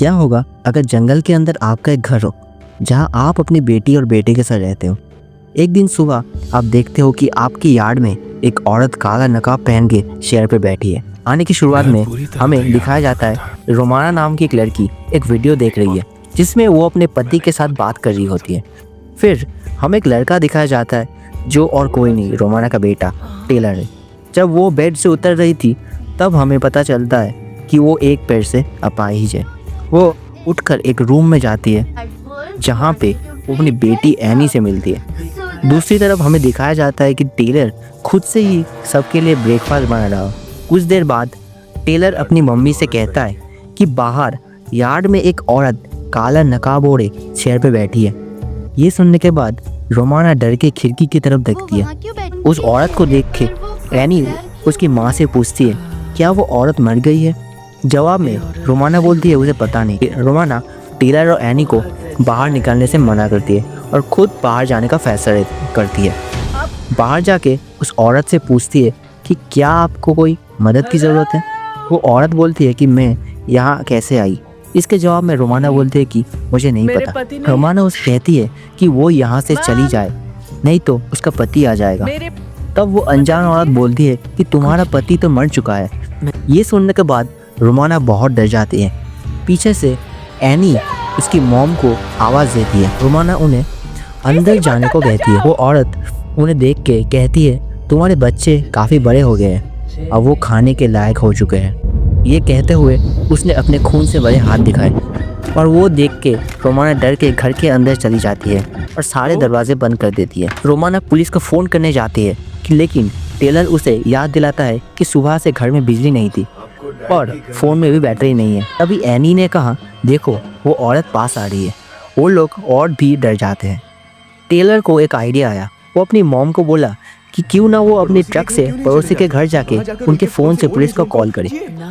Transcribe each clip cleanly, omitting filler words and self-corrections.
क्या होगा अगर जंगल के अंदर आपका एक घर हो जहां आप अपनी बेटी और बेटे के साथ रहते हो। एक दिन सुबह आप देखते हो कि आपकी यार्ड में एक औरत काला नकाब पहन के चेयर पे बैठी है। आने की शुरुआत में हमें दिखाया जाता है रोमाना नाम की एक लड़की एक वीडियो देख रही है जिसमें वो अपने पति के साथ बात कर रही होती है। फिर हमें एक लड़का दिखाया जाता है जो और कोई नहीं रोमाना का बेटा टेलर है। जब वो बेड से उतर रही थी तब हमें पता चलता है कि वो एक पैर से अपाहिज है। वो उठकर एक रूम में जाती है जहाँ पे वो अपनी बेटी एनी से मिलती है। दूसरी तरफ हमें दिखाया जाता है कि टेलर खुद से ही सबके लिए ब्रेकफास्ट बना रहा है। कुछ देर बाद टेलर अपनी मम्मी से कहता है कि बाहर यार्ड में एक औरत काला नकाब ओढ़े चेयर पे बैठी है। ये सुनने के बाद रोमाना डर के खिड़की की तरफ देखती है। उस औरत को देख के एनी उसकी माँ से पूछती है क्या वो औरत मर गई है। जवाब में रोमाना बोलती है उसे पता नहीं। रोमाना टेलर और एनी को बाहर निकलने से मना करती है और खुद बाहर जाने का फैसला करती है। बाहर जाके उस औरत से पूछती है कि क्या आपको कोई मदद की ज़रूरत है। वो औरत बोलती है कि मैं यहाँ कैसे आई। इसके जवाब में रोमाना बोलती है कि मुझे नहीं पता। रोमाना उसे कहती है कि वो यहाँ से चली जाए नहीं तो उसका पति आ जाएगा। तब वो अनजान औरत बोलती है कि तुम्हारा पति तो मर चुका है। ये सुनने के बाद रोमाना बहुत डर जाती है। पीछे से एनी उसकी मॉम को आवाज़ देती है। रोमाना उन्हें अंदर जाने को कहती है। वो औरत उन्हें देख के कहती है तुम्हारे बच्चे काफ़ी बड़े हो गए हैं, अब वो खाने के लायक हो चुके हैं। ये कहते हुए उसने अपने खून से भरे हाथ दिखाए और वो देख के रोमाना डर के घर के अंदर चली जाती है और सारे दरवाजे बंद कर देती है। रोमाना पुलिस को फ़ोन करने जाती है लेकिन टेलर उसे याद दिलाता है कि सुबह से घर में बिजली नहीं थी और फ़ोन में भी बैटरी नहीं है। तभी एनी ने कहा देखो वो औरत पास आ रही है। वो लोग और भी डर जाते हैं। टेलर को एक आइडिया आया। वो अपनी मॉम को बोला कि क्यों ना वो अपने ट्रक से पड़ोसी के घर जाके उनके फ़ोन से पुलिस को कॉल करे।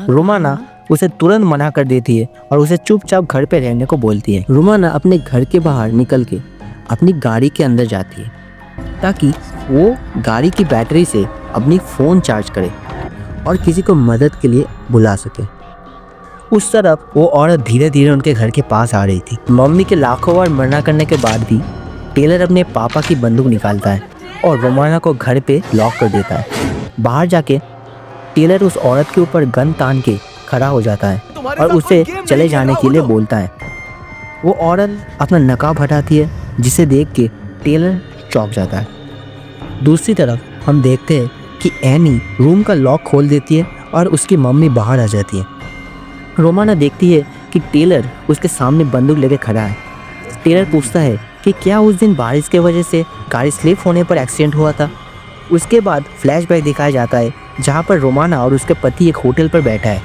रोमाना उसे तुरंत मना कर देती है और उसे चुपचाप घर पे रहने को बोलती है। रोमाना अपने घर के बाहर निकल के अपनी गाड़ी के अंदर जाती है ताकि वो गाड़ी की बैटरी से अपनी फ़ोन चार्ज करे और किसी को मदद के लिए बुला सके। उस तरफ वो औरत धीरे धीरे उनके घर के पास आ रही थी। मम्मी के लाखों बार मना करने के बाद भी टेलर अपने पापा की बंदूक निकालता है और रोमाना को घर पे लॉक कर देता है। बाहर जाके टेलर उस औरत के ऊपर गन तान के खड़ा हो जाता है और उसे चले जाने के लिए बोलता है। वो औरत अपना नकाब हटाती है जिसे देख के टेलर चौंक जाता है। दूसरी तरफ हम देखते हैं कि एनी रूम का लॉक खोल देती है और उसकी मम्मी बाहर आ जाती है। रोमाना देखती है कि टेलर उसके सामने बंदूक लेके खड़ा है। टेलर पूछता है कि क्या उस दिन बारिश की वजह से गाड़ी स्लिप होने पर एक्सीडेंट हुआ था। उसके बाद फ्लैशबैक दिखाया जाता है जहाँ पर रोमाना और उसके पति एक होटल पर बैठा है।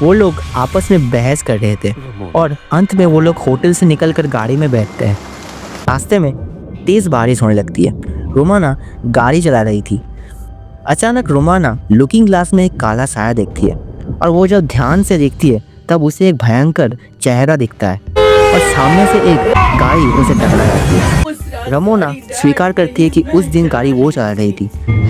वो लोग आपस में बहस कर रहे थे और अंत में वो लोग होटल से निकलकर गाड़ी में बैठते हैं। रास्ते में तेज़ बारिश होने लगती है। रोमाना गाड़ी चला रही थी। अचानक रोमाना लुकिंग ग्लास में एक काला साया देखती है और वो जब ध्यान से देखती है तब उसे एक भयंकर चेहरा दिखता है और सामने से एक गाड़ी उसे टकरा जाती है। रोमाना स्वीकार करती है कि उस दिन गाड़ी वो चला रही थी।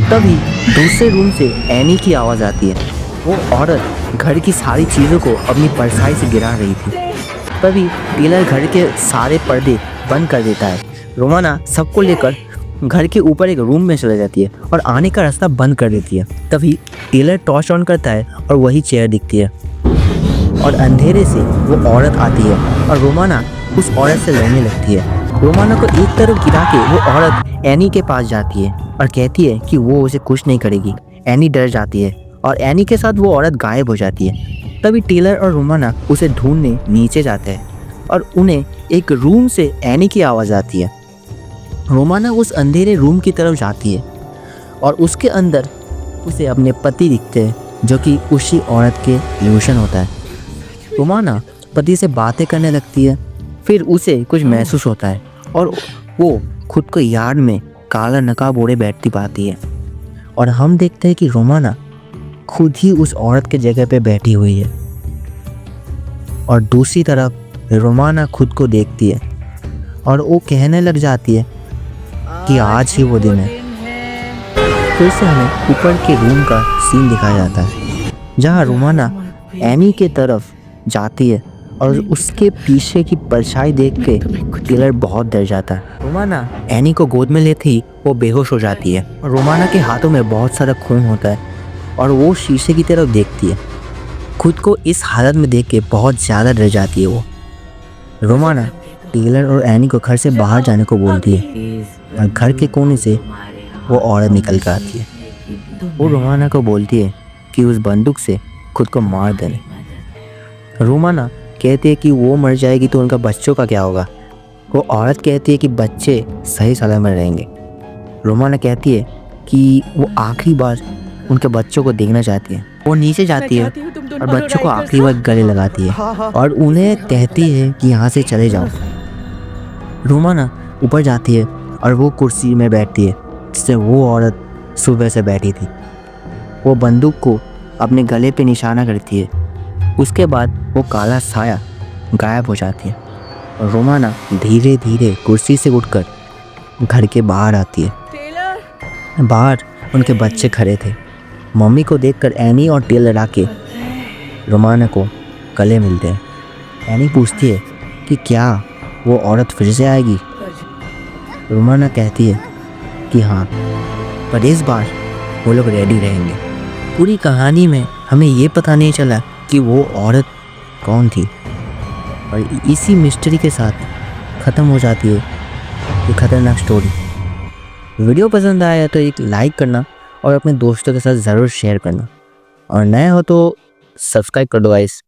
तभी दूसरे रूम से एनी की आवाज़ आती है। वो औरत घर की सारी चीज़ों को अपनी परछाई से गिरा रही थी। तभी टेलर घर के सारे पर्दे बंद कर देता है। रोमाना सबको लेकर घर के ऊपर एक रूम में चले जाती है और आने का रास्ता बंद कर देती है। तभी टेलर टॉर्च ऑन करता है और वही चेयर दिखती है और अंधेरे से वो औरत आती है और रोमाना उस औरत से लड़ने लगती है। रोमाना को एक तरफ गिरा के वो औरत एनी के पास जाती है और कहती है कि वो उसे कुछ नहीं करेगी। एनी डर जाती है और एनी के साथ वो औरत गायब हो जाती है। तभी टेलर और रोमाना उसे ढूंढने नीचे जाते हैं और उन्हें एक रूम से एनी की आवाज़ आती है। रोमाना उस अंधेरे रूम की तरफ जाती है और उसके अंदर उसे अपने पति दिखते हैं जो कि उसी औरत के इल्यूशन होता है। रोमाना पति से बातें करने लगती है। फिर उसे कुछ महसूस होता है और वो खुद को यार्ड में काला नकाब ओढ़े बैठती पाती है और हम देखते हैं कि रोमाना खुद ही उस औरत के जगह पे बैठी हुई है और दूसरी तरफ रोमाना खुद को देखती है और वो कहने लग जाती है कि आज ही वो दिन है। फिर से हमें ऊपर के रूम का सीन दिखाया जाता है जहाँ रोमाना एनी के तरफ जाती है और उसके पीछे की परछाई देख के टेलर बहुत डर जाता है। रोमाना एनी को गोद में लेते ही वो बेहोश हो जाती है और रोमाना के हाथों में बहुत सारा खून होता है और वो शीशे की तरफ देखती है। खुद को इस हालत में देख के बहुत ज़्यादा डर जाती है वो। रोमाना टेलर और एनी को घर से बाहर जाने को बोलती है और घर के कोने से वो औरत निकल कर आती है। वो रोमाना को बोलती है कि उस बंदूक से खुद को मार देने। रोमाना कहती है कि वो मर जाएगी तो उनका बच्चों का क्या होगा। वो औरत कहती है कि बच्चे सही सलामत रहेंगे। रोमाना कहती है कि वो आखिरी बार उनके बच्चों को देखना चाहती है। वो नीचे जाती है और बच्चों को आखिरी बार गले लगाती है और उन्हें कहती है कि यहाँ से चले जाओ। रोमाना ऊपर जाती है और वो कुर्सी में बैठती है जिससे वो औरत सुबह से बैठी थी। वो बंदूक को अपने गले पे निशाना करती है। उसके बाद वो काला साया गायब हो जाती है और रोमाना धीरे धीरे कुर्सी से उठकर घर के बाहर आती है। बाहर उनके बच्चे खड़े थे। मम्मी को देखकर एनी और टेलर आके रोमाना को गले मिलते हैं। एनी पूछती है कि क्या वो औरत फिर से आएगी। रोमाना कहती है कि हाँ, पर इस बार वो लोग रेडी रहेंगे। पूरी कहानी में हमें ये पता नहीं चला कि वो औरत कौन थी और इसी मिस्ट्री के साथ ख़त्म हो जाती है ये खतरनाक स्टोरी। वीडियो पसंद आया तो एक लाइक करना और अपने दोस्तों के साथ ज़रूर शेयर करना और नए हो तो सब्सक्राइब कर दो गाइस।